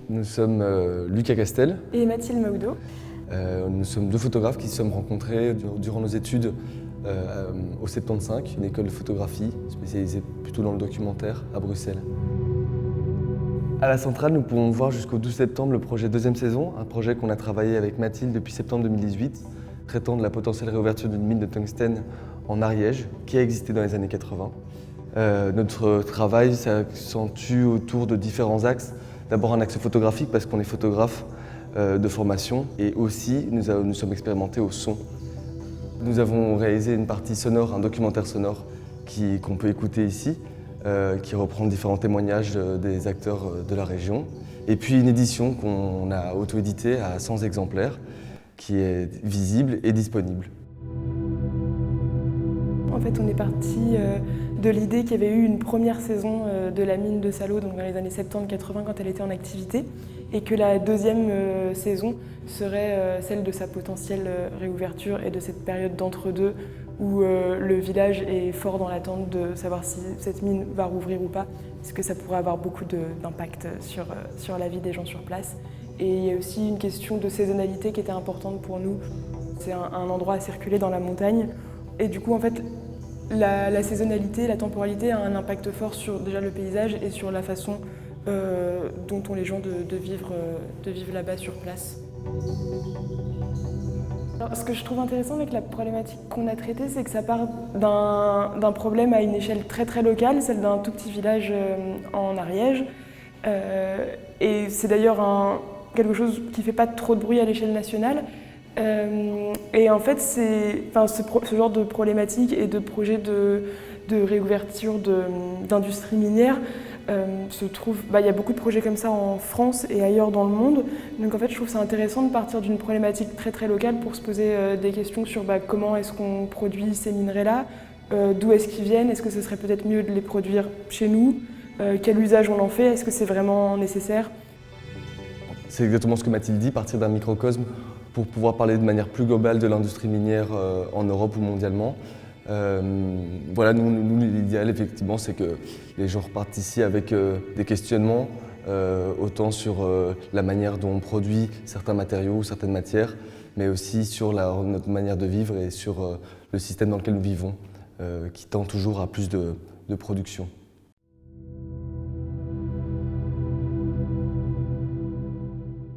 Nous sommes Lucas Castel. Et Mathilde Maoudot. Nous sommes deux photographes qui se sont rencontrés durant nos études au 75, une école de photographie spécialisée plutôt dans le documentaire à Bruxelles. À la centrale, nous pouvons voir jusqu'au 12 septembre le projet deuxième saison, un projet qu'on a travaillé avec Mathilde depuis septembre 2018, traitant de la potentielle réouverture d'une mine de tungstène en Ariège, qui a existé dans les années 80. Notre travail s'accentue autour de différents axes. D'abord un axe photographique parce qu'on est photographe de formation et aussi nous sommes expérimentés au son. Nous avons réalisé une partie sonore, un documentaire sonore qu'on peut écouter ici, qui reprend différents témoignages des acteurs de la région. Et puis une édition qu'on a auto-éditée à 100 exemplaires, qui est visible et disponible. En fait, on est parti de l'idée qu'il y avait eu une première saison de la mine de Salo, donc dans les années 70-80 quand elle était en activité, et que la deuxième saison serait celle de sa potentielle réouverture et de cette période d'entre-deux où le village est fort dans l'attente de savoir si cette mine va rouvrir ou pas, parce que ça pourrait avoir beaucoup d'impact sur la vie des gens sur place. Et il y a aussi une question de saisonnalité qui était importante pour nous. C'est un endroit à circuler dans la montagne. Et du coup, en fait, la saisonnalité, la temporalité a un impact fort sur déjà le paysage et sur la façon dont ont les gens de vivre là-bas sur place. Alors, ce que je trouve intéressant avec la problématique qu'on a traitée, c'est que ça part d'un problème à une échelle très très locale, celle d'un tout petit village en Ariège. Et c'est d'ailleurs quelque chose qui ne fait pas trop de bruit à l'échelle nationale. Et en fait, ce genre de problématique et de projet de réouverture d'industrie minière se trouve. Il y a beaucoup de projets comme ça en France et ailleurs dans le monde. Donc en fait, je trouve ça intéressant de partir d'une problématique très très locale pour se poser des questions sur comment est-ce qu'on produit ces minerais-là, d'où est-ce qu'ils viennent, est-ce que ce serait peut-être mieux de les produire chez nous, quel usage on en fait, est-ce que c'est vraiment nécessaire? C'est exactement ce que Mathilde dit, partir d'un microcosme pour pouvoir parler de manière plus globale de l'industrie minière en Europe ou mondialement. Voilà, nous l'idéal, effectivement, c'est que les gens repartent ici avec des questionnements, autant sur la manière dont on produit certains matériaux ou certaines matières, mais aussi sur notre manière de vivre et sur le système dans lequel nous vivons, qui tend toujours à plus de production.